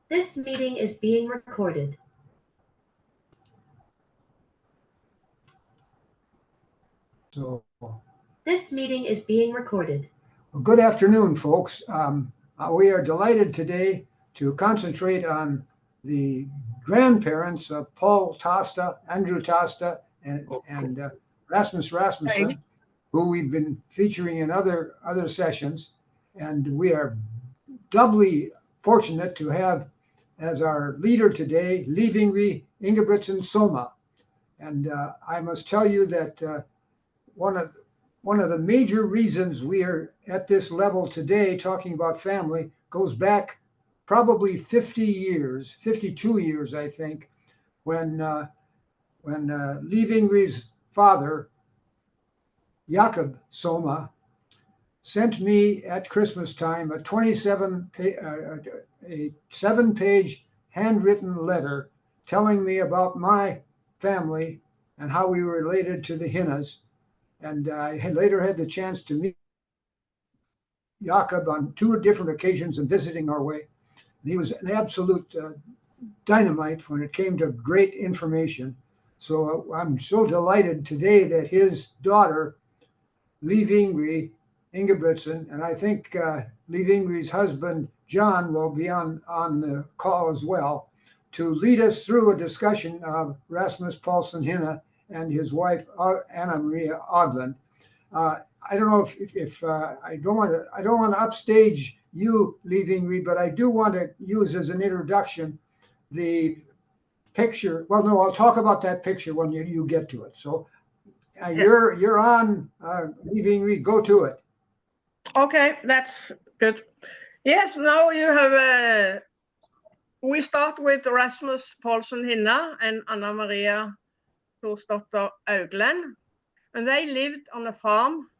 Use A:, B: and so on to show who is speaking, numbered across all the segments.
A: This meeting is being recorded.
B: So,
A: This meeting is being recorded.
B: well, good afternoon, folks. We are delighted today to concentrate on the grandparents of Paul Tastad, Andrew Tastad, and Rasmus Rasmussen, who we've been featuring in other sessions. And we are doubly fortunate to have as our leader today, Ingrid Soma. And I must tell you that one of the major reasons we are at this level today talking about family goes back probably 50 years, 52 years, I think, when Liv Ingrid's father, Jakob Soma, sent me at Christmas time a 7-page handwritten letter telling me about my family and how we were related to the Hinnas. And I later had the chance to meet Jakob on 2 different occasions and visiting our way. And he was an absolute dynamite when it came to great information. So I'm so delighted today that his daughter, Liv Ingrid Ingebrigtsen, and I think Liv Ingrid's husband, John, will be on the call as well to lead us through a discussion of Rasmus Paulson Hinna and his wife, Anna Maria Auglend. I don't know if I don't want to upstage you, Liv Ingrid, but I do want to use as an introduction the picture. Well, no, I'll talk about that picture when you get to it. So you're on, Liv Ingrid, go to it.
C: Okay, that's good. Yes, now you have. We start with Rasmus Paulson Hinna and Anna Maria Thorsdotter Auglend, and they lived on a farm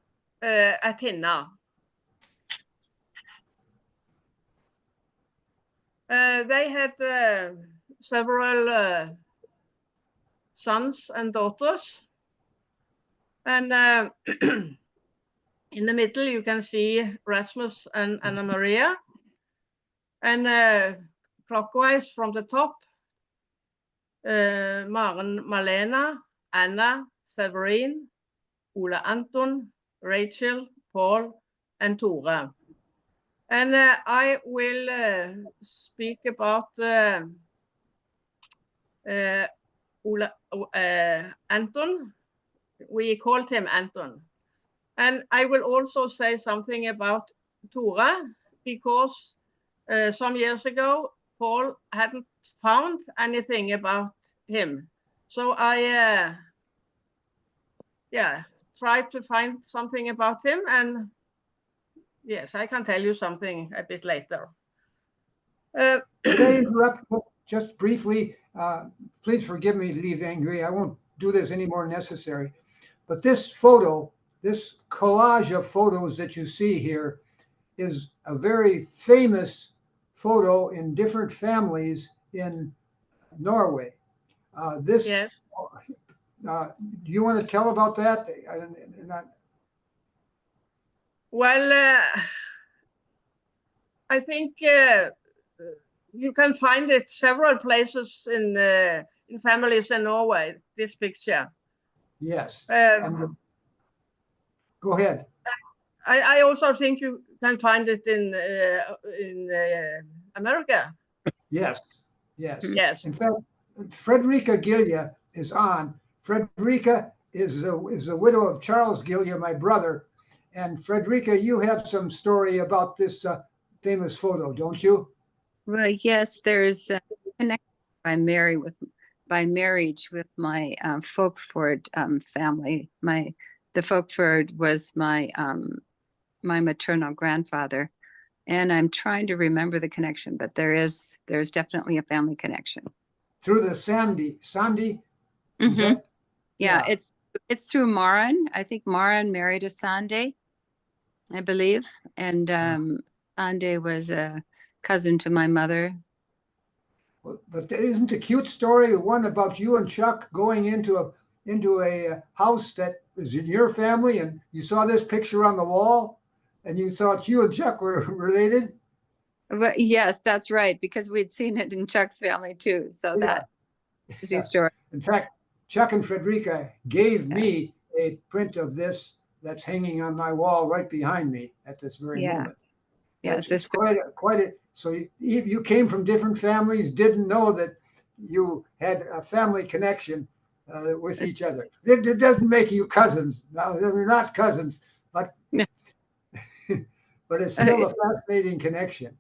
C: at Hinna. They had several sons and daughters, and in the middle you can see Rasmus and Anna Maria, and clockwise from the top, Maren Malena, Anna, Severin, Ole Anton, Rachel, Paul, and Tore. And I will speak about Ole Anton. We called him Anton. And I will also say something about Tore, because some years ago, Paul hadn't found anything about him. So I tried to find something about him, and yes, I can tell you something a bit later.
B: Could I interrupt just briefly? Please forgive me, Liv Ingrid. I won't do this any more necessary. But this photo, this collage of photos that you see here, is a very famous photo in different families in Norway.
C: Yes.
B: Do you want to tell about that?
C: Well, I think you can find it several places in families in Norway, this picture.
B: Yes. Go ahead.
C: I also think you can find it in America.
B: Yes.
C: Yes.
B: In fact, Fredrika Gilja is on. Fredrika is the widow of Charles Gilja, my brother. And Fredrika, you have some story about this famous photo, don't you?
D: Well, yes, there's a connection by marriage with my Folkford family. The Folkford was my maternal grandfather, and I'm trying to remember the connection, but there's definitely a family connection
B: through the Sandy.
D: Mm-hmm. Yeah, it's through Maren. I think Maren married a Sande, I believe, and Sande was a cousin to my mother.
B: But there isn't a cute story, one about you and Chuck going into a house that is in your family, and you saw this picture on the wall, and you thought you and Chuck were related?
D: But yes, that's right, because we'd seen it in Chuck's family too. So
B: Yeah.
D: that is the story.
B: In fact, Chuck and Frederica gave me a print of this that's hanging on my wall right behind me at this very
D: Yeah.
B: moment.
D: Yeah,
B: It's quite a. So you came from different families, didn't know that you had a family connection with each other. It doesn't make you cousins. No, they're not cousins, but
D: No.
B: but it's still a fascinating connection.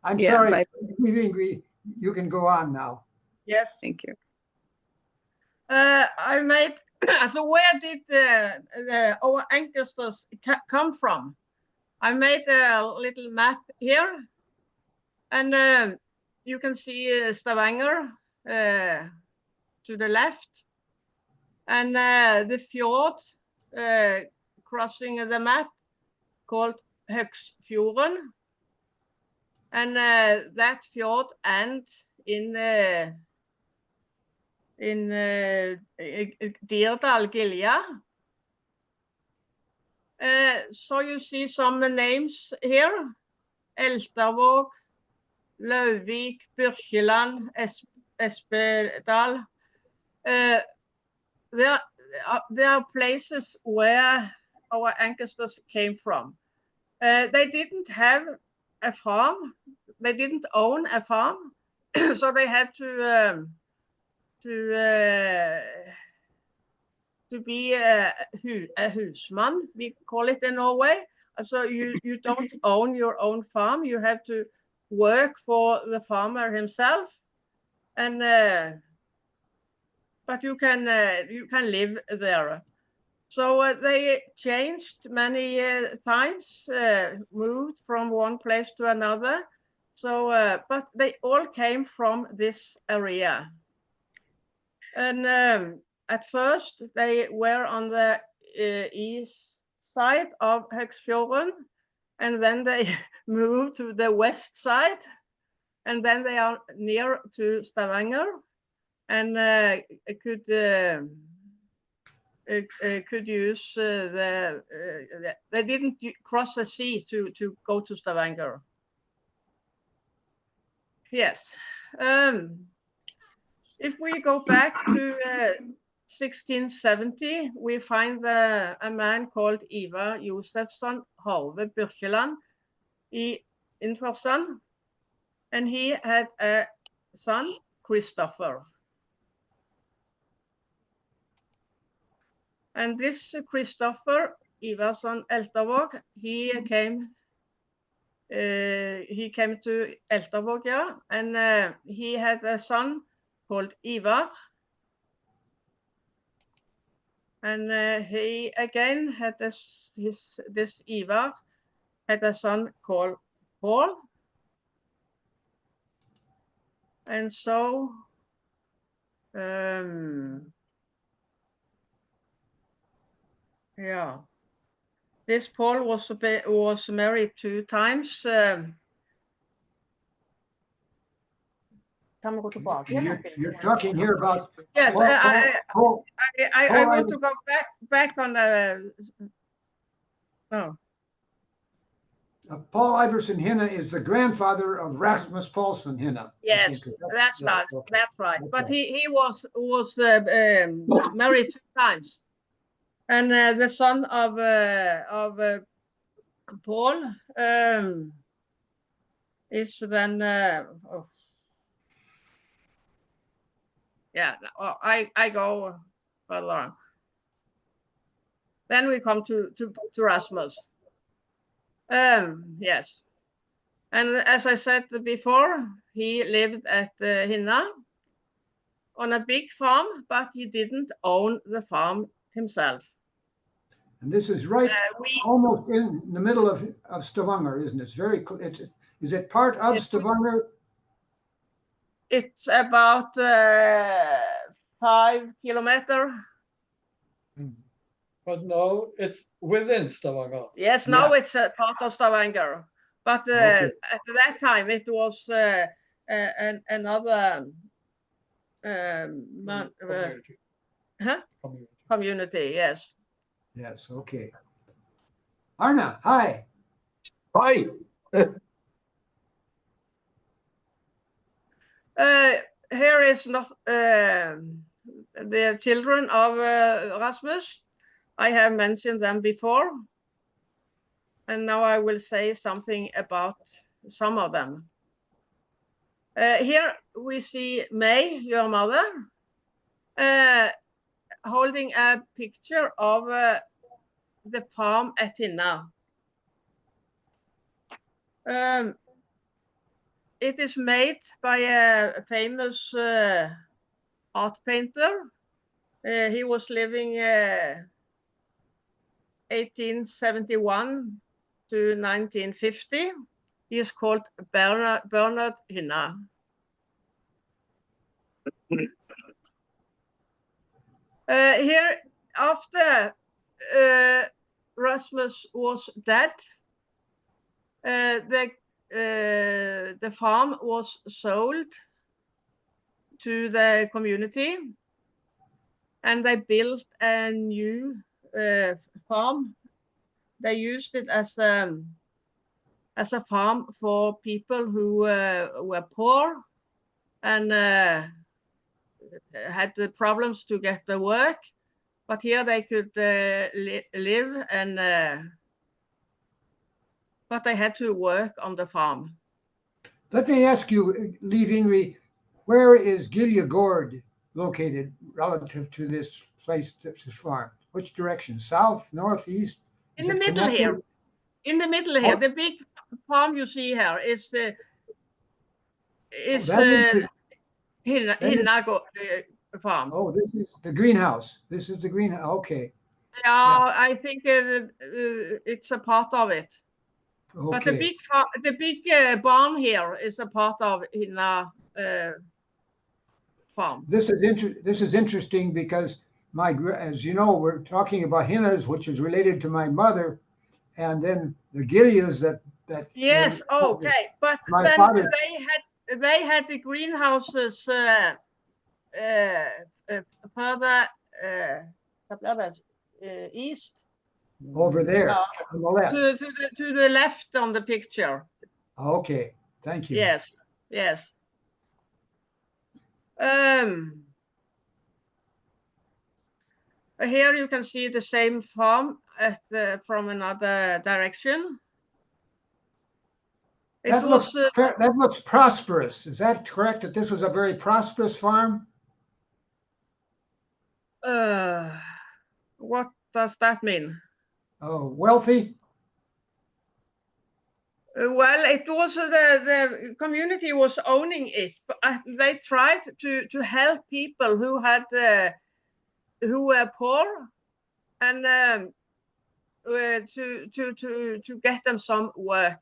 B: I'm
D: Yeah,
B: sorry, Ingrid, you can go on now.
C: Yes.
D: Thank you.
C: I made, so where did our ancestors come from? I made a little map here, and you can see Stavanger to the left, and the fjord crossing the map called Høgsfjorden, and that fjord ends in Dirdal Gilja. So you see some names here: Elstavåg, Lauvik, Byrkjeland, Espedal. There are places where our ancestors came from. They didn't have a farm. They didn't own a farm, so they had to be a husmann, we call it in Norway. So you don't own your own farm. You have to work for the farmer himself, and but you can live there. So they changed many times, moved from one place to another. So, but they all came from this area. And at first, they were on the east side of Høgsfjorden, and then they moved to the west side, and then they are near to Stavanger, and could use they didn't cross the sea to go to Stavanger. Yes. If we go back to 1670, we find a man called Ivar Josefsson Hove Byrkjeland in Forsand, and he had a son, Christopher. And this Christopher Ivarsson Elstavåg, he came to Elstavåg, yeah, and he had a son called Ivar. And he again had this Ivar had a son called Paul. And so yeah, this Paul was married 2 times.
B: You're talking here about
C: yes.
B: Paul,
C: I want to go back on the. Oh.
B: Paul Iverson Hinna is the grandfather of Rasmus Paulson Hinna.
C: Yes, that's right.
B: Okay.
C: That's right.
B: Okay.
C: But he was married 2 times, and the son of Paul is then. Yeah, I go further on. Then we come to Rasmus. Yes. And as I said before, he lived at Hinna on a big farm, but he didn't own the farm himself.
B: And this is right almost in the middle of Stavanger, isn't it? Is it part of Stavanger?
C: It's about 5 kilometers.
E: But no, it's within Stavanger.
C: Yes, now it's a part of Stavanger. But at that time, it was another community, yes.
B: Yes, okay. Arna, hi.
E: Hi.
C: Here is not the children of Rasmus. I have mentioned them before, and now I will say something about some of them. Here we see May, your mother, holding a picture of the farm at Hinna. It is made by a famous art painter. He was living 1871 to 1950. He is called Bernard Hinna. Here, after Rasmus was dead, the farm was sold to the community, and they built a new farm. They used it as a farm for people who were poor and had the problems to get the work, but here they could live, and but they had to work on the farm.
B: Let me ask you, Liv Ingrid, where is Giljagård located relative to this place, this farm? Which direction? South, north, east?
C: In the middle here. In the middle here,
B: Oh.
C: the big farm you see here is Hinna farm.
B: Oh, this is the greenhouse. This is the greenhouse. Okay.
C: Yeah, I think it's a part of it.
B: Okay.
C: But the big barn here is a part of Hinna farm.
B: This is interesting because as you know, we're talking about Hinnas, which is related to my mother, and then the Gilyas that.
C: Yes. Okay. But then
B: father,
C: they had the greenhouses further east.
B: Over there on the left.
C: To the left on the picture.
B: Okay. Thank you.
C: Yes. Yes. Here you can see the same farm from another direction.
B: That looks prosperous. Is that correct, that this was a very prosperous farm?
C: What does that mean?
B: Oh, wealthy?
C: Well, it was the community was owning it, but they tried to help people who had who were poor, and to get them some work.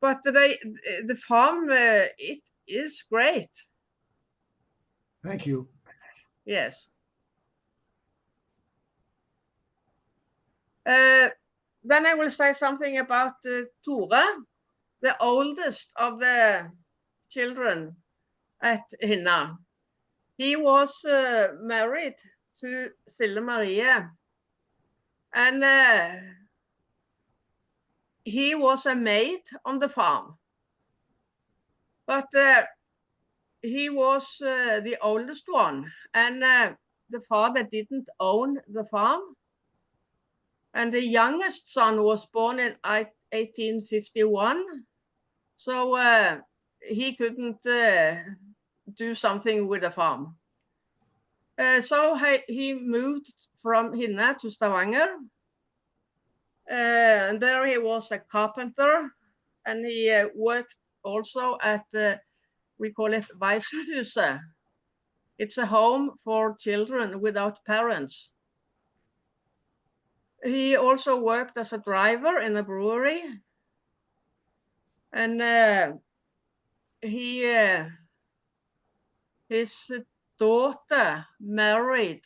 C: But the farm it is great.
B: Thank you.
C: Yes. Then I will say something about Tore, the oldest of the children at Hinna. He was married to Sille Marie, and he was a maid on the farm. But he was the oldest one, and the father didn't own the farm. And the youngest son was born in 1851, so he couldn't do something with the farm. So he moved from Hinna to Stavanger, and there he was a carpenter, and he worked also at, we call it Waisenhuset. It's a home for children without parents. He also worked as a driver in a brewery, and his daughter married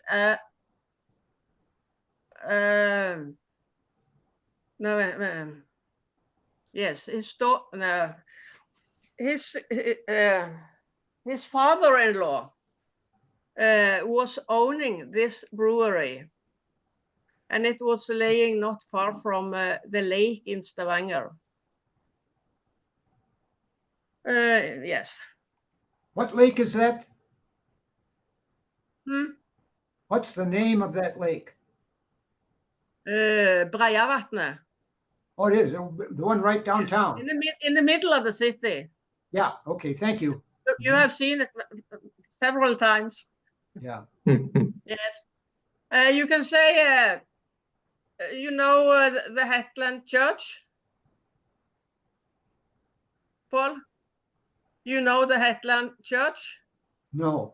C: his father-in-law was owning this brewery, and it was laying not far from the lake in Stavanger. Yes.
B: What lake is that?
C: Hmm?
B: What's the name of that lake?
C: Breiavatnet.
B: Oh, it is the one right downtown.
C: In the middle of the city.
B: Yeah. Okay. Thank you.
C: You have seen it several times.
B: Yeah.
C: Yes. You can say, you know, the Hetland Church, Paul? You know the Hetland Church?
B: No.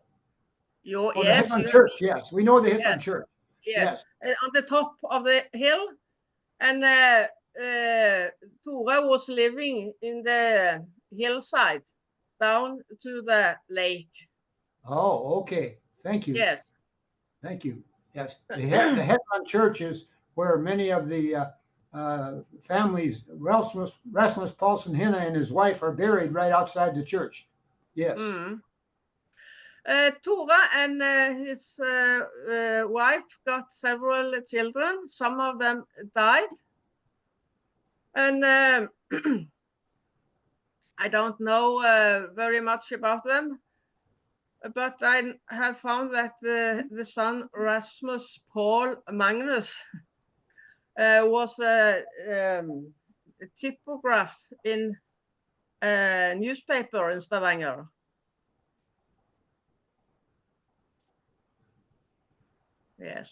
C: You,
B: Oh,
C: yes.
B: the Hetland Church. Yes, we know the Hetland
C: Yes.
B: Church.
C: Yes. On the top of the hill. And Tore was living in the hillside down to the lake.
B: Oh, okay. Thank you.
C: Yes.
B: Thank you. Yes, the Hetland Church is where many of the families, Rasmus Paulson Hinna and his wife are buried right outside the church. Yes.
C: Mm. Tore and his wife got several children. Some of them died. And I don't know very much about them. But I have found that the son Rasmus Paul Magnus was a typograph in a newspaper in Stavanger. Yes.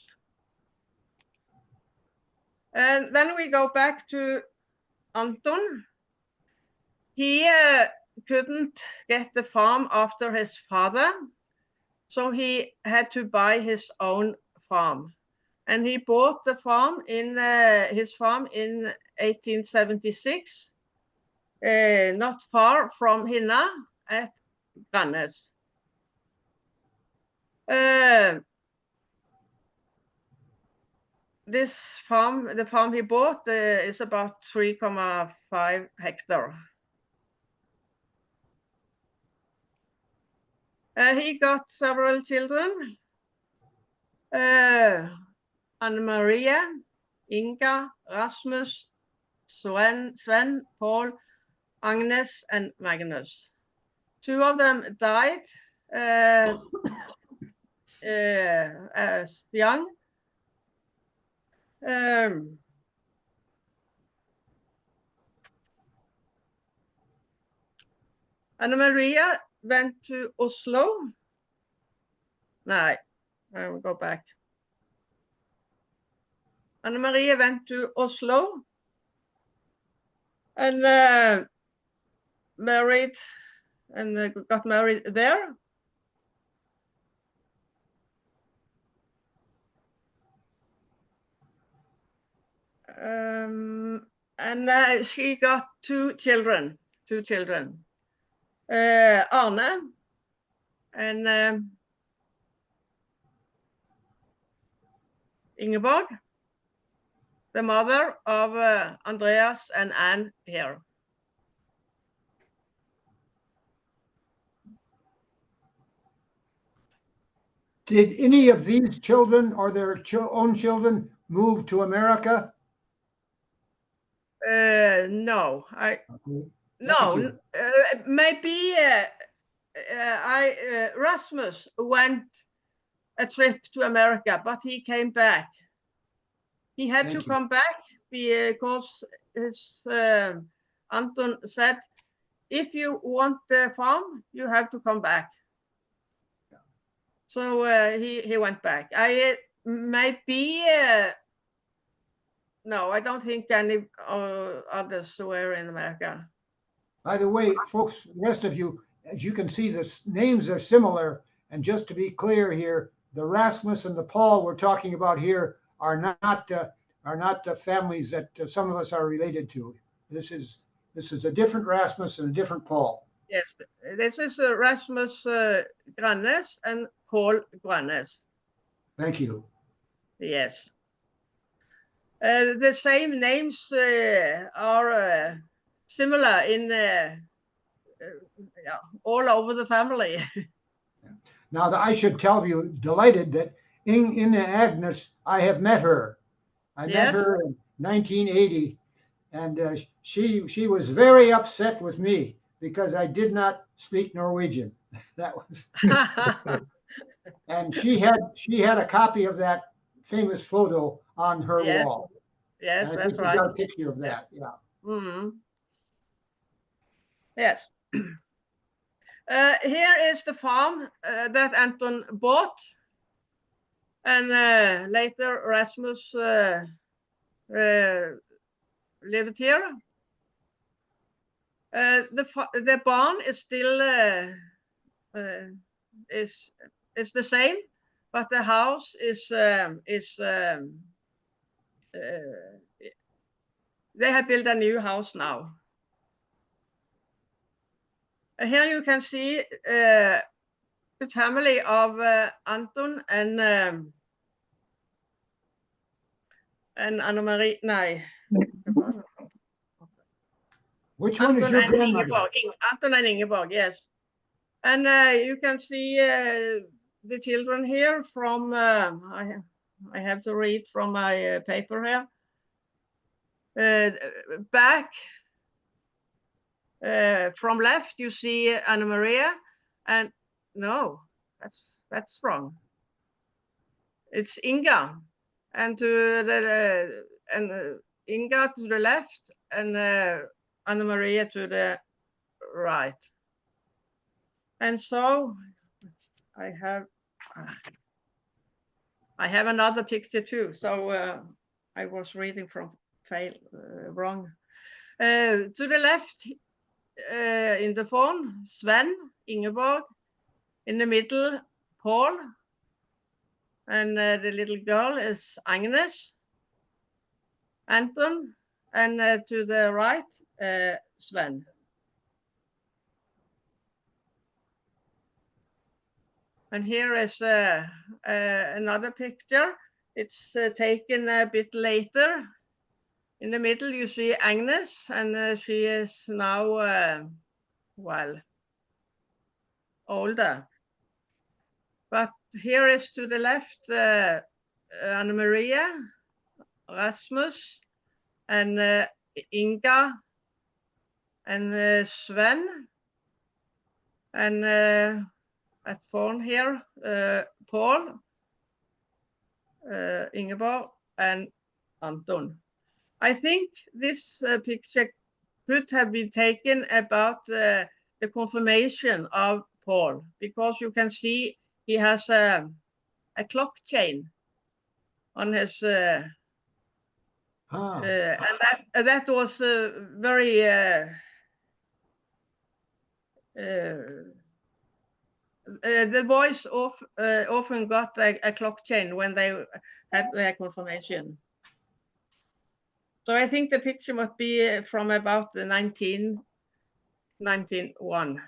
C: And then we go back to Anton. He couldn't get the farm after his father, so he had to buy his own farm. And he bought the farm in his farm in 1876, not far from Hinna at Grannes. This farm, the farm he bought, is about 3.5 hectares. He got several children. Anne-Maria, Inga, Rasmus, Sven, Paul, Agnes, and Magnus. 2 of them died as young. Anne-Maria went to Oslo. No, I will go back. Anne-Maria went to Oslo and married and got married there. And she got 2 children. Arne and Ingeborg, the mother of Andreas and Anne here.
B: Did any of these children or their own children move to America?
C: No, no. Maybe Rasmus went a trip to America, but he came back. He had to come back because his Anton said, if you want the farm, you have to come back. Yeah. So he went back. No, I don't think any others were in America.
B: By the way, folks, the rest of you, as you can see, the names are similar. And just to be clear here, the Rasmus and the Paul we're talking about here are not the families that some of us are related to. This is a different Rasmus and a different Paul.
C: Yes, this is Rasmus Grannes and Paul Grannes.
B: Thank you.
C: Yes. The same names are similar in all over the family.
B: Now, I should tell you, delighted that in Agnes, I have met her. I met her in 1980, and she was very upset with me because I did not speak Norwegian. That was, and she had a copy of that famous photo on her
C: Yes.
B: wall.
C: Yes,
B: And I
C: that's
B: think we
C: right.
B: got a picture of that. Yeah.
C: Yes. Here is the farm that Anton bought, and later Rasmus lived here. The barn is still is the same, but the house is they have built a new house now. Here you can see the family of Anton and Anna-Marie. No.
B: Which one is
C: Anton
B: your
C: and
B: grandmother?
C: Ingeborg. Anton and Ingeborg, yes. And you can see the children here from, I have to read from my paper here. Back from left, you see Anna-Maria, and no, that's wrong. It's Inga, and to the Inga to the left, and Anna-Maria to the right. And so I have another picture too. So I was reading from wrong. To the left in the phone, Sven, Ingeborg. In the middle, Paul. And the little girl is Agnes, Anton. And to the right, Sven. And here is another picture. It's taken a bit later. In the middle, you see Agnes, and she is now, well, older. But here is to the left, Anna-Maria, Rasmus, and Inga, and Sven, and at phone here, Paul, Ingeborg, and Anton. I think this picture could have been taken about the confirmation of Paul, because you can see he has a clock chain on his, and that was very the boys often got a clock chain when they had their confirmation. So I think the picture must be from about the 1991.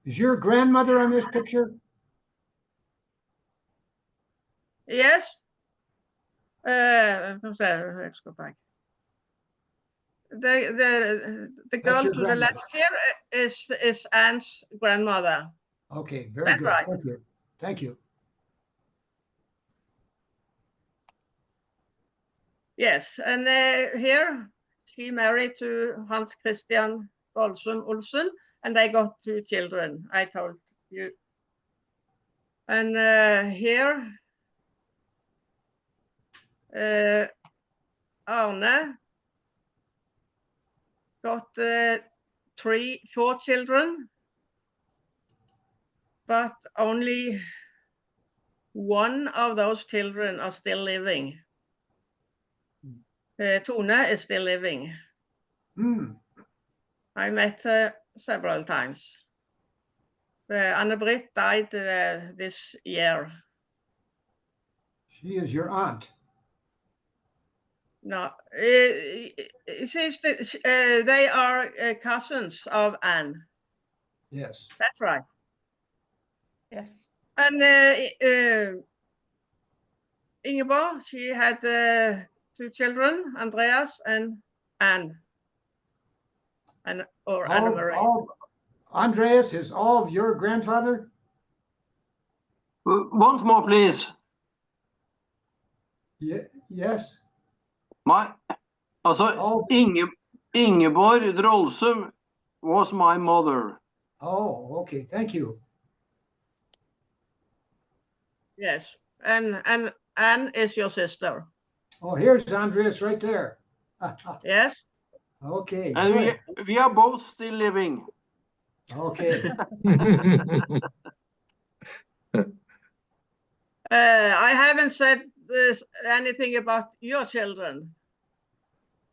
B: Is your grandmother on this picture?
C: Yes. Let's go back. The girl to the left here is Anne's grandmother.
B: Okay, very
C: That's
B: good.
C: right.
B: Thank you. Thank you.
C: Yes, and here she married to Hans Christian Olsen, and they got 2 children, I told you. And here, Arne got 4 children, but only one of those children are still living. Tone is still living. I met her several times. Anne-Britt died this year.
B: She is your aunt.
C: No, they are cousins of Anne.
B: Yes.
C: That's right.
F: Yes.
C: And Ingeborg, she had 2 children, Andreas and Anne. Or Anna-Marie.
B: Andreas is all of your grandfather?
G: Once more, please.
B: Yes.
G: Ingeborg Drollsum was my mother.
B: Oh, okay. Thank you.
C: Yes, and Anne is your sister.
B: Oh, here's Andreas right there.
C: Yes.
B: Okay,
G: And
B: good.
G: we are both still living.
B: Okay.
C: I haven't said anything about your children.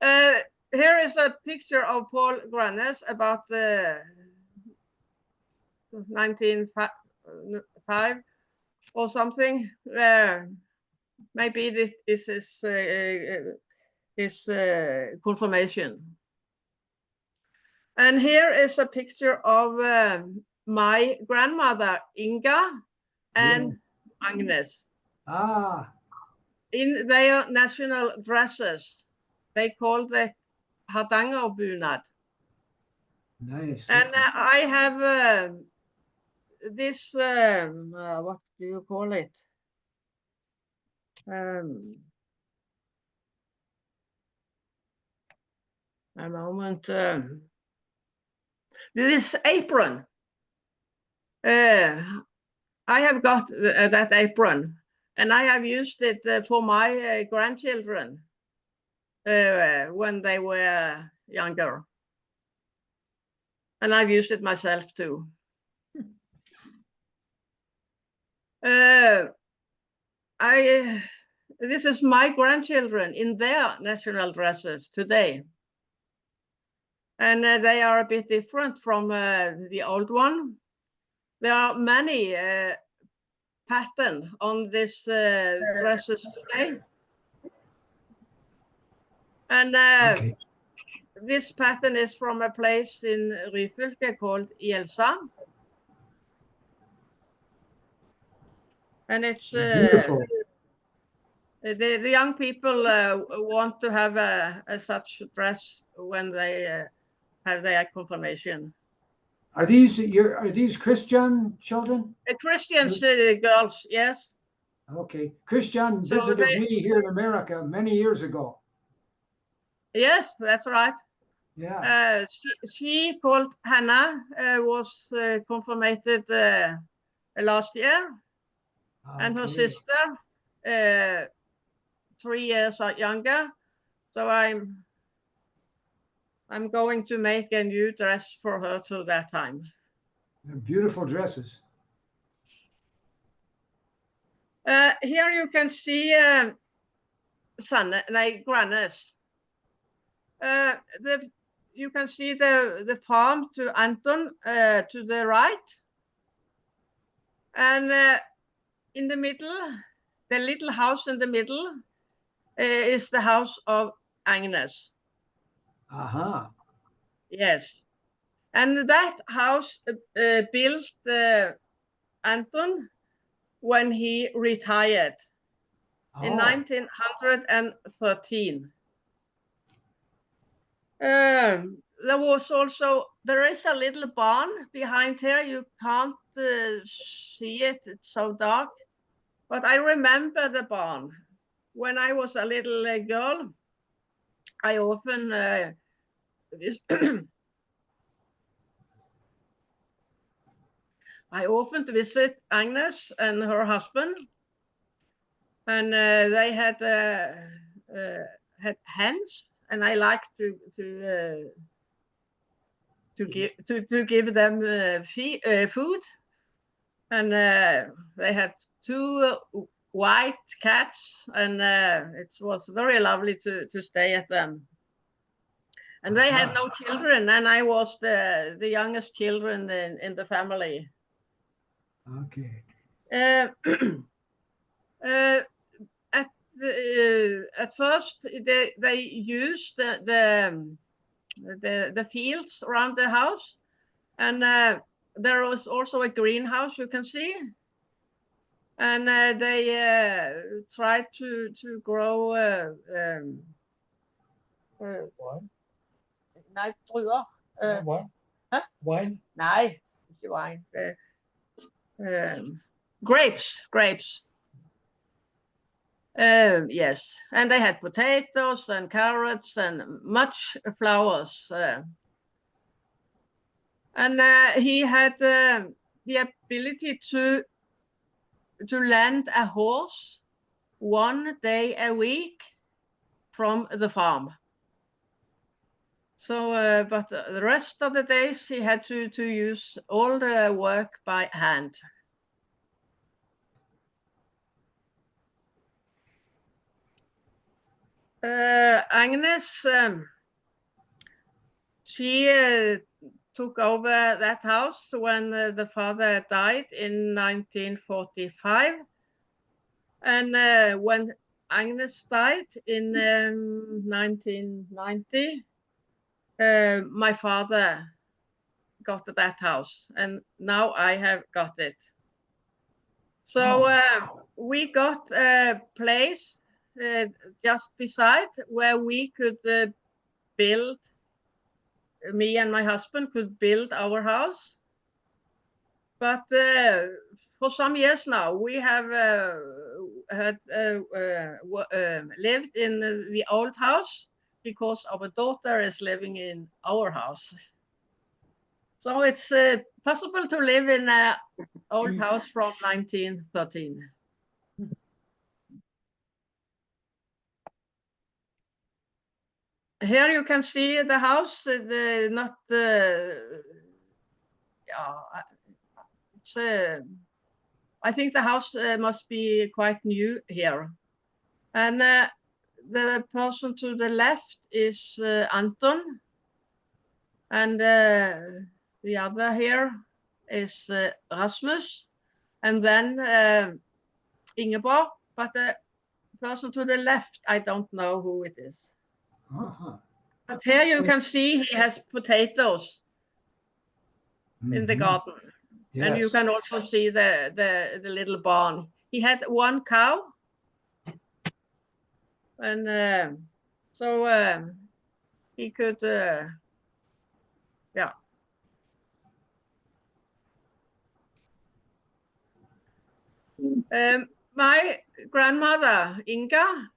C: Here is a picture of Paul Grannes about 1905 or something. Maybe this is his confirmation. And here is a picture of my grandmother Inga and Agnes
B: Ah,
C: in their national dresses. They called it Hardangerbunad.
B: nice.
C: And
B: Okay.
C: I have this, what do you call it? A moment. This apron. I have got that apron, and I have used it for my grandchildren when they were younger. And I've used it myself too. This is my grandchildren in their national dresses today. And they are a bit different from the old one. There are many patterns on this dresses today. And
B: Okay.
C: this pattern is from a place in Ryfylke called Elsa. And it's
B: Beautiful.
C: the young people want to have a such dress when they have their confirmation.
B: Are these Christian children?
C: Christian girls, yes.
B: Okay. Christian
C: So
B: visited me here in America many years ago.
C: Yes, that's right.
B: Yeah.
C: She called Hannah was confirmed last year, and her
B: Okay.
C: sister 3 years younger. So I'm going to make a new dress for her to that time.
B: They're beautiful dresses.
C: Here you can see Grannes. You can see the farm to Anton to the right, and in the middle, the little house in the middle is the house of Agnes.
B: Uh-huh.
C: Yes, and that house built Anton when he retired in 1913. There is a little barn behind here. You can't see it, it's so dark. But I remember the barn. When I was a little girl, I often I often visit Agnes and her husband, and they had hens, and I like to give them food, and they had 2 white cats, and it was very lovely to stay at them. And they had no children, and I was the youngest children in the family.
B: Okay.
C: At first, they used the fields around the house, and there was also a greenhouse you can see, and they tried to grow
E: Wine?
C: nej, druer.
E: Wine?
C: Huh?
E: Wine?
C: Nej, ikke wine. Grapes. Yes, and they had potatoes and carrots and much flowers. And he had the ability to lend a horse 1 day a week from the farm. So, but the rest of the days he had to use all the work by hand. Agnes, she took over that house when the father died in 1945. And when Agnes died in 1990, my father got that house, and now I have got it. So we got a place just beside where we could build, me and my husband could build our house. But for some years now, we have lived in the old house because our daughter is living in our house. So it's possible to live in an old house from 1913. Here you can see the house, not, I think the house must be quite new here. And the person to the left is Anton. And the other here is Rasmus. And then Ingeborg. But the person to the left, I don't know who it is. But here you can see he has potatoes in the garden.
B: Yes.
C: And you can also see the little barn. He had 1 cow. And so he could, yeah. My grandmother, Inga,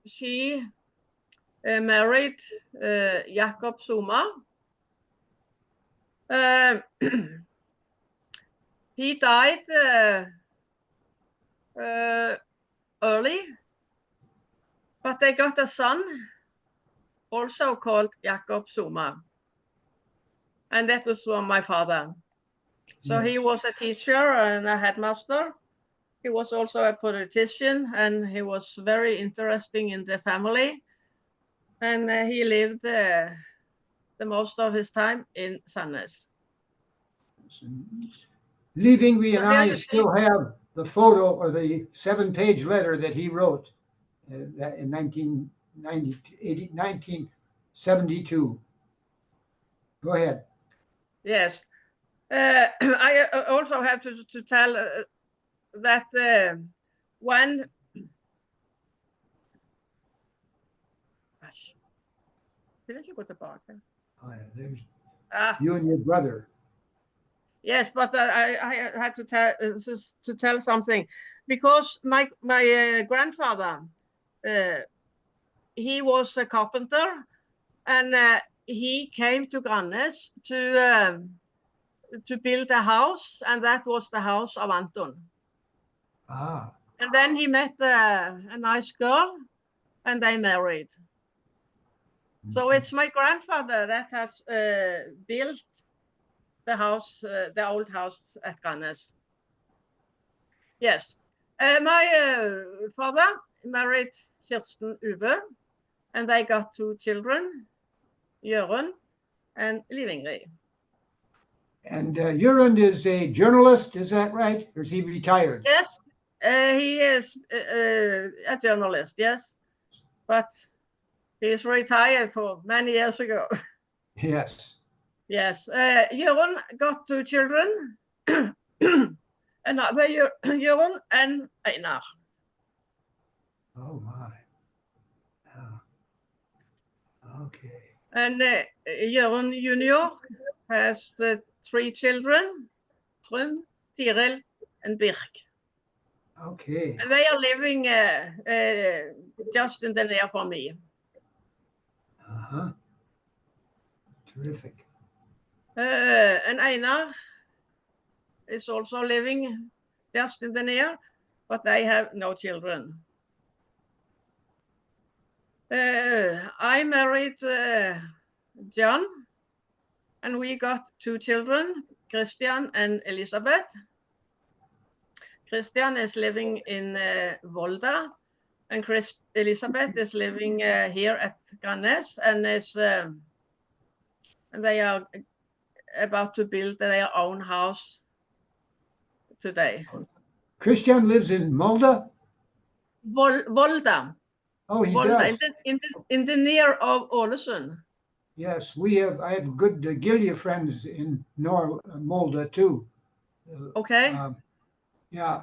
C: she married Jakob Soma. He died early, but they got a son also called Jakob Soma. And that was from my father. So
B: Yes.
C: he was a teacher and a headmaster. He was also a politician, and he was very interesting in the family. And he lived the most of his time in Grannes.
B: Leaving me and
C: So here
B: I
C: you
B: still have the photo or the 7-page letter that he wrote that in 1972. Go ahead.
C: Yes. I also have to tell that when did you go tillbaka?
B: Oh, yeah, there's
C: Ah,
B: you and your brother.
C: yes, but I had to tell something because my grandfather, he was a carpenter, and he came to Grannes to build a house, and that was the house of Anton.
B: Ah.
C: And then he met a nice girl, and they married. So it's my grandfather that has built the house, the old house at Grannes. Yes. My father married Kirsten Uwe, and they got 2 children, Jørund and Liv Ingrid.
B: And Jørund is a journalist, is that right? Or is he retired?
C: Yes, he is a journalist, yes, but he's retired for many years ago.
B: Yes.
C: Yes, Jørund got 2 children, another Jørund and Einar.
B: Oh my. Yeah. Okay.
C: And Jørund Junior has the 3 children, Trym, Tiril, and Birk.
B: Okay.
C: And they are living just in the near for me.
B: Uh-huh. Terrific.
C: And Einar is also living just in the near, but they have no children. I married John, and we got 2 children, Christian and Elizabeth. Christian is living in Volda, and Elizabeth is living here at Grannes, and and they are about to build their own house today.
B: Christian lives in Mulda?
C: Volda.
B: Oh, he
C: Volda,
B: does.
C: in the near of Ålesund.
B: Yes, I have good Gilja friends in Mulda too.
C: Okay.
B: Yeah.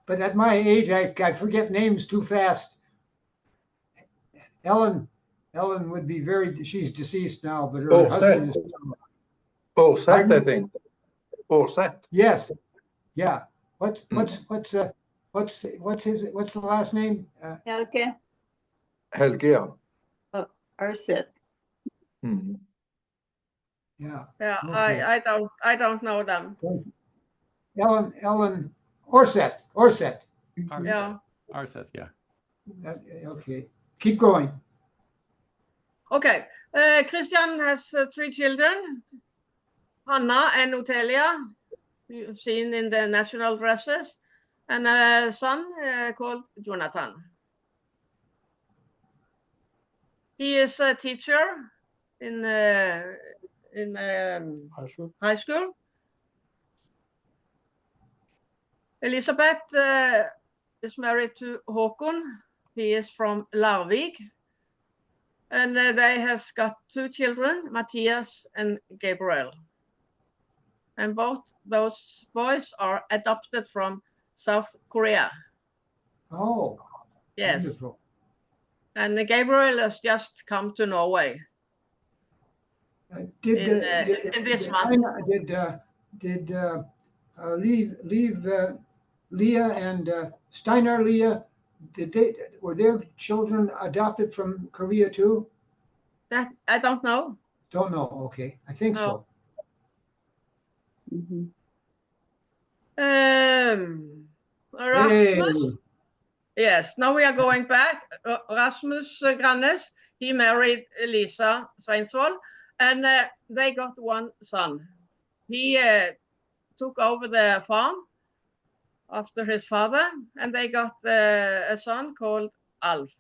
B: But at my age, I forget names too fast. Ellen would be she's deceased now, but her husband is.
H: Åset, I think. Åset.
B: Yes. Yeah. What's the last name?
D: Helge
H: Helge, yeah.
D: Arset.
H: Mm.
B: Yeah.
C: Yeah,
B: Okay.
C: I don't know them.
B: Ellen Orset.
C: Yeah.
I: Arset, yeah.
B: Okay. Keep going.
C: Okay. Christian has 3 children, Hanna and Otelia, seen in the national dresses, and a son called Jonathan. He is a teacher in high school. Elizabeth is married to Håkon. He is from Larvik. And they have got 2 children, Matthias and Gabriel. And both those boys are adopted from South Korea.
B: Oh,
C: yes.
B: Wonderful.
C: And Gabriel has just come to Norway.
B: Did
C: in this month.
B: Did Leah and Steinar Leah, were their children adopted from Korea too?
C: That I don't know.
B: Don't know. Okay, I think so.
D: Mm-hmm.
C: Rasmus.
B: Hey.
C: Yes, now we are going back. Rasmus Grannes, he married Lisa Sveinsvold, and they got 1 son. He took over the farm after his father, and they got a son called Alf.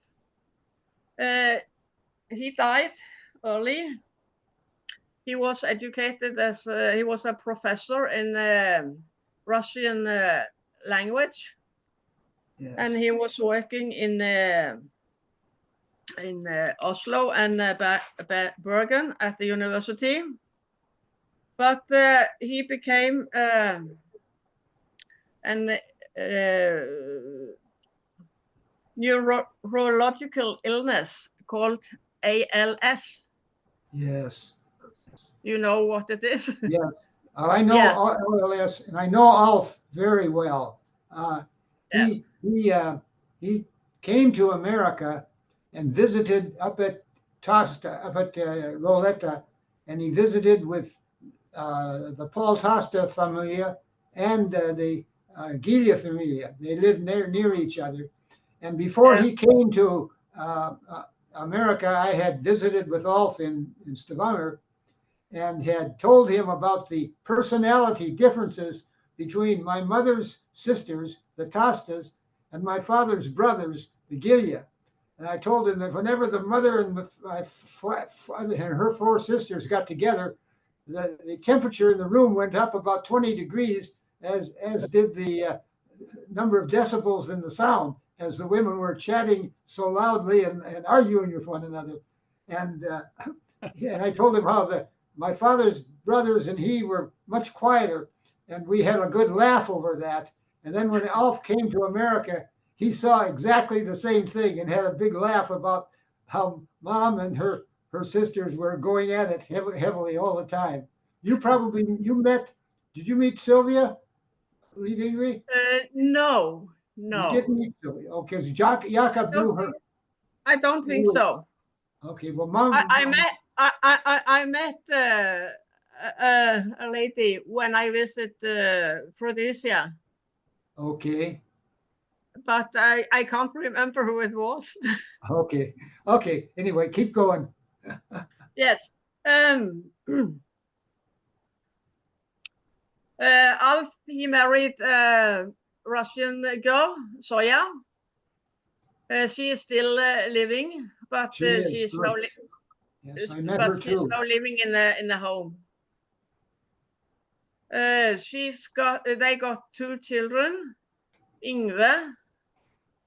C: He died early. He was educated as he was a professor in Russian language.
B: Yes.
C: And he was working in Oslo and Bergen at the university. But he became an neurological illness called ALS.
B: Yes.
C: You know what it is?
B: Yes. I know ALS, and I know Alf very well.
C: Yes.
B: He came to America and visited up at Tastad, up at Rolette, and he visited with the Paul Tastad familia and the Gilja familia. They lived near each other. And before he came to America, I had visited with Alf in Stavanger and had told him about the personality differences between my mother's sisters, the Tastas, and my father's brothers, the Gilja. And I told him that whenever the mother and her 4 sisters got together, the temperature in the room went up about 20 degrees, as did the number of decibels in the sound, as the women were chatting so loudly and arguing with one another. And and I told him how my father's brothers and he were much quieter, and we had a good laugh over that. And then when Alf came to America, he saw exactly the same thing and had a big laugh about how Mom and her sisters were going at it heavily all the time. Did you meet Sylvia? Ingrid?
C: No.
B: You didn't meet Sylvia. Okay, because Jakob knew her.
C: I don't think so.
B: Okay, well, Mom.
C: I met a lady when I visit Fredericia,
B: Okay,
C: but I can't remember who it was.
B: okay, okay. Anyway, keep going.
C: Yes. Alf, he married a Russian girl, Soya. She is still living, but
B: She is
C: she's
B: good.
C: now
B: Yes, I met her
C: she's
B: too.
C: now living in a home. They got 2 children, Ingrid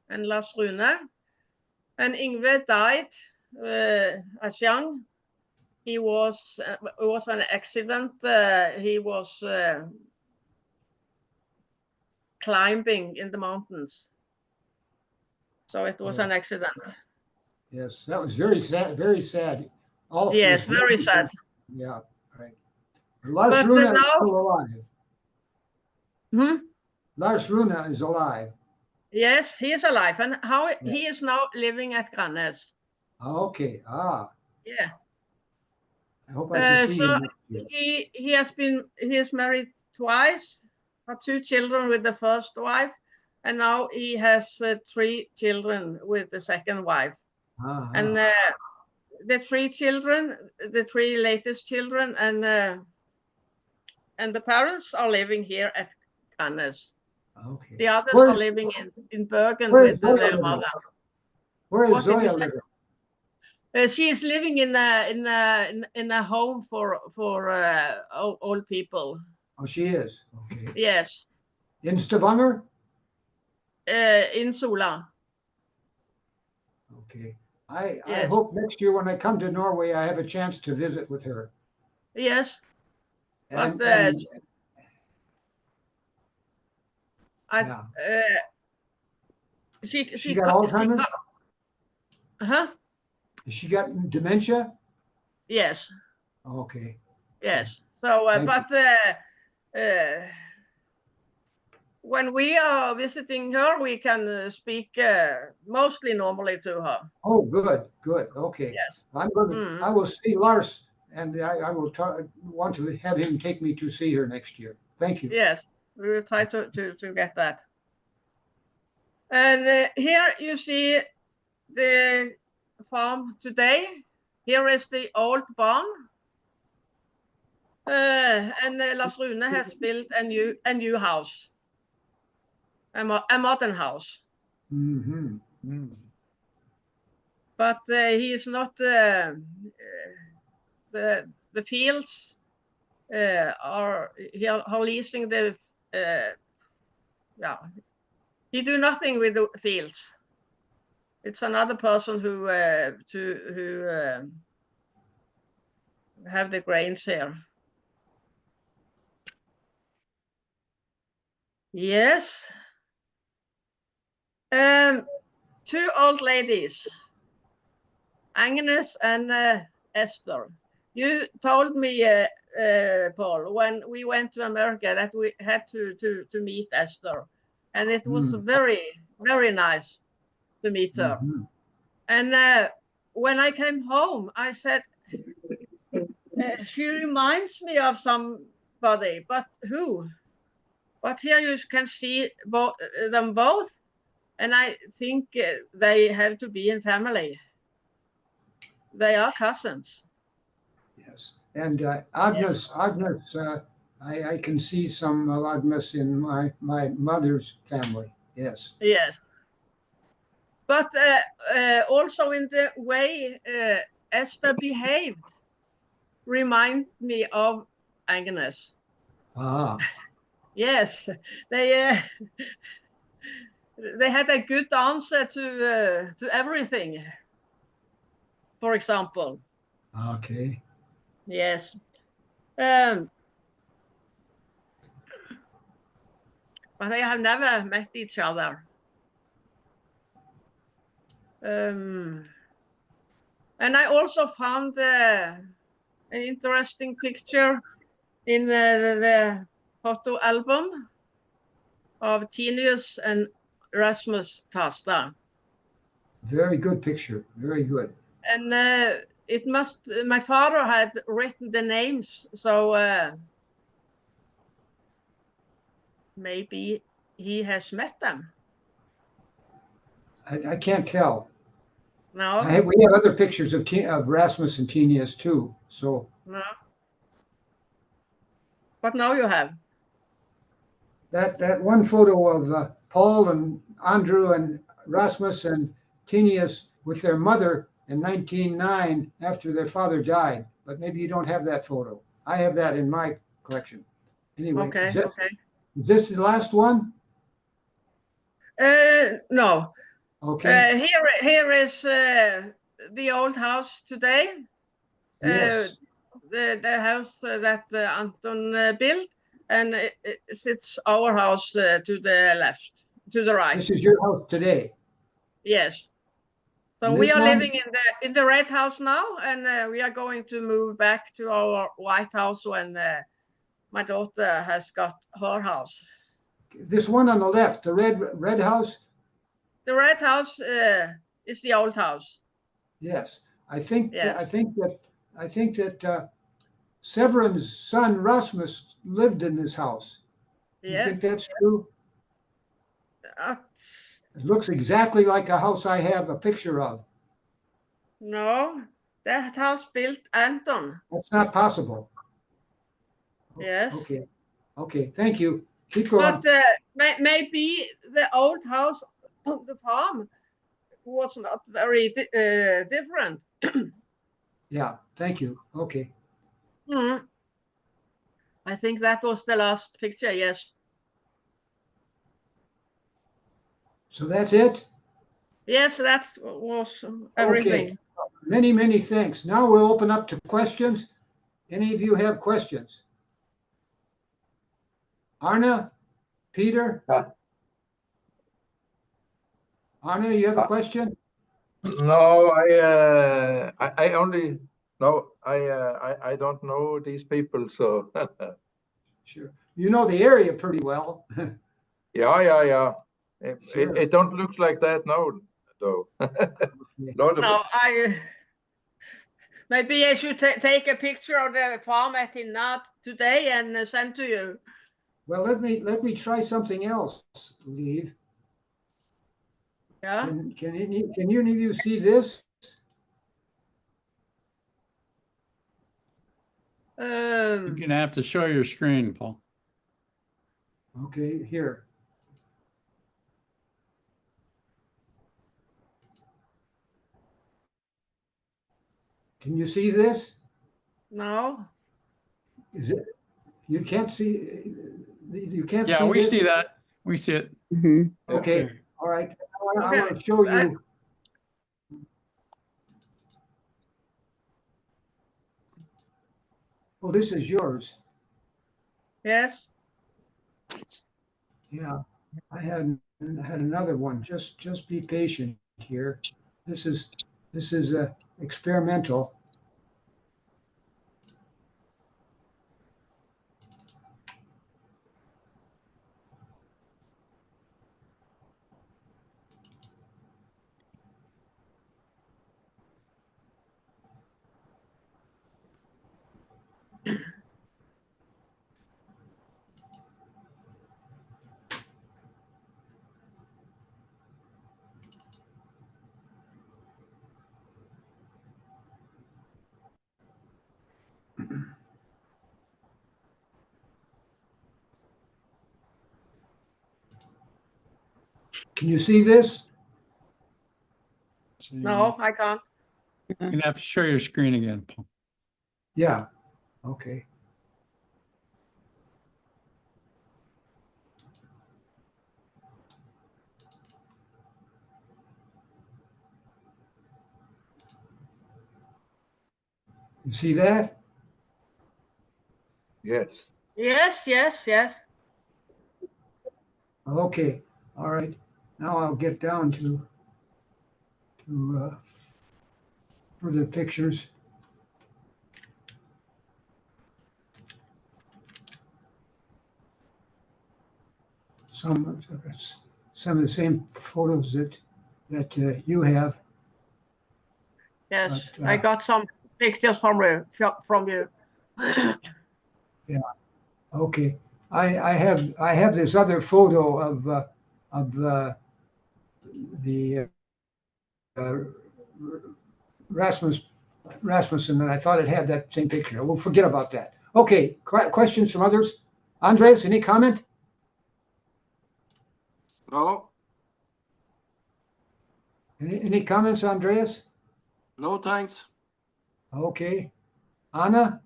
C: and Lars Rune. And Ingrid died as young. It was an accident. He was climbing in the mountains. So it was
B: Yeah.
C: an accident.
B: Yes, that was very sad, very sad. Alf
C: Yes,
B: was
C: very sad.
B: Yeah, right. Lars
C: But
B: Rune is
C: now-
B: still alive.
C: Hmm?
B: Lars Rune is alive.
C: Yes, he is alive. And how
B: Yeah.
C: he is now living at Grannes.
B: Okay.
C: Yeah.
B: I hope I can see
C: So
B: him next year.
C: he is married twice, had 2 children with the first wife, and now he has 3 children with the second wife. And the 3 children, the 3 latest children, and the parents are living here at Grannes.
B: Okay.
C: The others
B: Where-
C: are living in Bergen
B: where
C: with
B: is Zoya
C: their
B: living?
C: mother.
B: Where is
C: What did you
B: Zoya
C: say?
B: living?
C: She is living in a home for old people.
B: Oh, she is. Okay.
C: Yes,
B: In Stavanger?
C: in Sola.
B: Okay. I
C: Yes.
B: hope next year when I come to Norway, I have a chance to visit with her.
C: Yes,
B: And,
C: but
B: and yeah. She got Alzheimer's?
C: Huh?
B: She got dementia?
C: Yes,
B: Okay.
C: yes. So,
B: Thank
C: when we are visiting her, we can speak mostly normally to her.
B: Oh, good, good. Okay.
C: Yes.
B: I'm going to,
C: Mm.
B: I will see Lars and I will want to have him take me to see her next year. Thank you.
C: Yes, we will try to get that. And here you see the farm today. Here is the old barn. And Lars Rune has built a new house, a modern house.
B: Mm-hmm.
C: But he is not the fields are leasing the yeah. He do nothing with the fields. It's another person who have the grains here. Yes. 2 old ladies, Agnes and Esther. You told me, Paul, when we went to America that we had to meet Esther, and it was very, very nice to meet her.
B: Mm-hmm.
C: And when I came home, I said, she reminds me of somebody, but who? But here you can see them both, and I think they have to be in family. They are cousins.
B: Yes. And Agnes, I can see some of Agnes in my mother's family. Yes.
C: Yes. But also in the way Esther behaved, remind me of Agnes. Yes, they had a good answer to everything. For example.
B: Okay.
C: Yes. But they have never met each other. And I also found an interesting picture in the photo album of Tinius and Rasmus Tastad.
B: Very good picture. Very good.
C: And it must, my father had written the names, so maybe he has met them.
B: I can't tell.
C: No,
B: We have other pictures of Rasmus and Tinius too. So
C: no. But now you have.
B: that one photo of Paul and Andrew and Rasmus and Tinius with their mother in 1909 after their father died. But maybe you don't have that photo. I have that in my collection. Anyway,
C: Okay,
B: is
C: okay.
B: this the last one?
C: No.
B: Okay.
C: Here is the old house today.
B: Yes.
C: The house that Anton built, and it's our house to the left, to the right.
B: This is your house today.
C: Yes. So
B: And
C: we
B: this
C: are
B: one?
C: living in the red house now, and we are going to move back to our white house when my daughter has got her house.
B: This one on the left, the red house.
C: The red house is the old house.
B: Yes, I think
C: Yes.
B: I think that Severin's son Rasmus lived in this house. You
C: Yes.
B: think that's true?
C: Uh,
B: It looks exactly like a house I have a picture of.
C: no, that house built Anton.
B: That's not possible.
C: Yes.
B: Okay. Okay. Thank you. Keep going.
C: But maybe the old house on the farm was not very different.
B: Yeah. Thank you. Okay.
C: Mm. I think that was the last picture. Yes.
B: So that's it.
C: Yes, that was everything.
B: Okay. Many thanks. Now we'll open up to questions. Any of you have questions? Arna, Peter? Arna, you have a question?
H: No, I only no, I don't know these people, so
B: Sure. You know the area pretty well.
H: yeah.
B: Sure.
H: It don't look like that now, though. Not
C: No, maybe I should take a picture of the farm at Hinna today and send to you.
B: Well, let me try something else, Leave.
C: Yeah.
B: Can any of you see this?
I: You're gonna have to show your screen, Paul.
B: Okay, here. Can you see this?
C: No.
B: Is it? You can't see. You can't see.
I: Yeah, we
B: this?
I: see that. We see it.
B: Okay.
I: Okay.
B: All right. I
C: Okay.
B: want to show you. Oh, this is yours.
C: Yes.
B: Yeah, I had another one. Just be patient here. This is experimental. Can you see this?
C: No, I can't.
I: You're gonna have to show your screen again, Paul.
B: Yeah. Okay. You see that?
H: yes.
C: Yes.
B: Okay. All right. Now I'll get down to further pictures. Some of the same photos that you have.
C: Yes,
B: But,
C: I got some pictures from you.
B: Okay, I have this other photo of the Rasmussen, and I thought it had that same picture. We'll forget about that. Okay, questions from others? Andres, any comment?
G: No,
B: Any comments, Andreas?
G: no thanks.
B: Okay, Anna?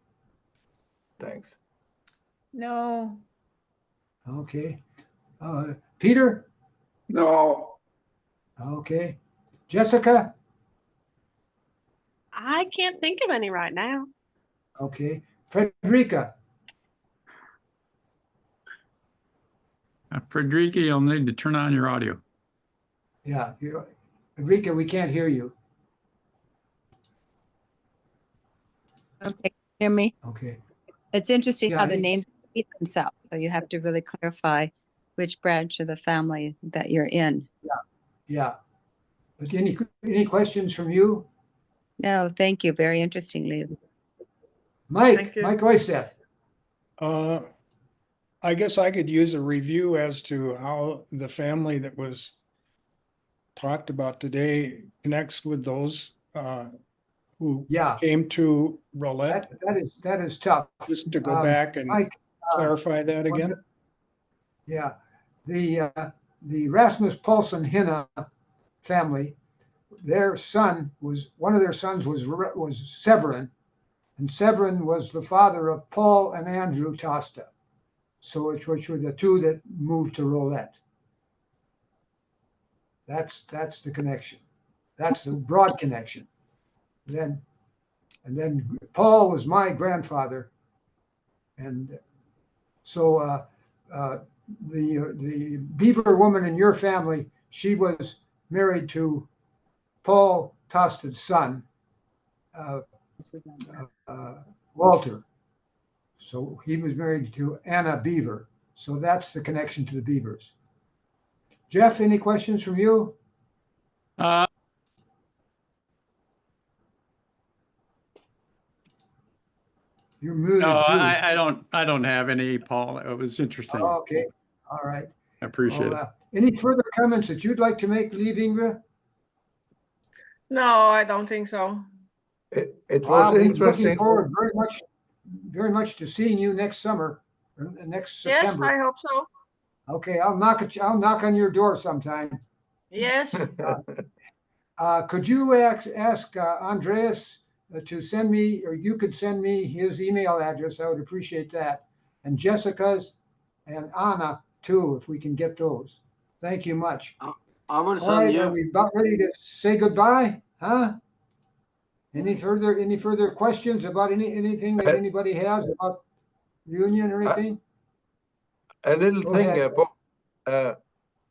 H: Thanks.
F: No.
B: Okay, Peter?
H: No.
B: Okay, Jessica?
J: I can't think of any right now.
B: Okay, Frederica?
I: Frederica, you'll need to turn on your audio.
B: Yeah, Frederica, we can't hear you.
D: Okay, hear me?
B: Okay,
D: It's interesting
B: Yeah,
D: how the
B: I-
D: names repeat themselves. So you have to really clarify which branch of the family that you're in.
B: yeah. But any questions from you?
D: No, thank you. Very interesting, Lee.
B: Mike
C: Thank you.
B: Oyseth?
K: I guess I could use a review as to how the family that was talked about today connects with those who
B: Yeah,
K: came to Rolette,
B: that is tough.
K: just to go back and
B: Mike,
K: clarify that again.
B: Yeah, the Rasmus Paulson Hinna family, one of their sons was Severin, and Severin was the father of Paul and Andrew Tastad. So which were the two that moved to Rolette. That's the connection. That's the broad connection. And then Paul was my grandfather, and so the Beaver woman in your family, she was married to Paul Tastad's son, Walter. So he was married to Anna Beaver. So that's the connection to the Beavers. Jeff, any questions from you? You're muted
I: No,
B: too.
I: I don't have any, Paul. It was interesting.
B: Okay, all right.
I: I appreciate it.
B: Any further comments that you'd like to make, Ingrid?
C: No, I don't think so.
H: It was
B: I'll be
H: interesting.
B: looking forward very much to seeing you next summer, or next
C: Yes,
B: September.
C: I hope so.
B: Okay, I'll knock on your door sometime.
C: Yes,
B: Could you ask Andreas to send me, or you could send me his email address? I would appreciate that. And Jessica's and Anna too, if we can get those. Thank you much.
G: I will
B: All
G: send
B: right,
G: you.
B: are we about ready to say goodbye? Huh? Any further questions about anything that anybody has about union or anything?
H: A little
B: Go
H: thing,
B: ahead.
H: Bob.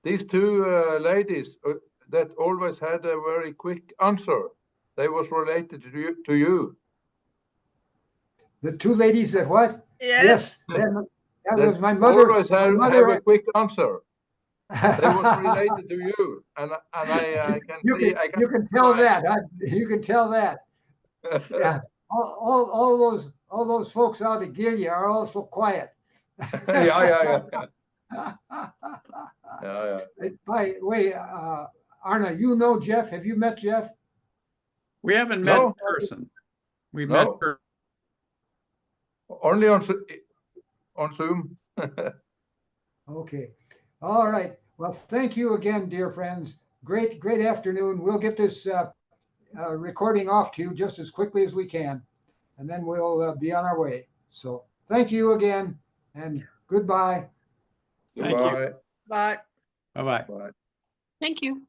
H: These two ladies that always had a very quick answer. They was related to you.
B: The two ladies that what?
C: yes.
B: That was my mother.
H: Always
B: My
H: have
B: mother.
H: a quick answer. They was related to you, and I can see.
B: You can tell that. You can tell that. Yeah. All those folks out of Gilead are all so quiet.
H: yeah.
B: By the way, Arna, you know Jeff? Have you met Jeff?
I: We haven't met
H: No.
I: in person. We
H: No.
I: met her.
H: Only on Zoom.
B: Okay. All right. Well, thank you again, dear friends. Great afternoon. We'll get this recording off to you just as quickly as we can, and then we'll be on our way. So thank you again, and goodbye.
I: Thank you.
H: Goodbye.
C: Bye.
I: Bye-bye.
H: Bye.
J: Thank you.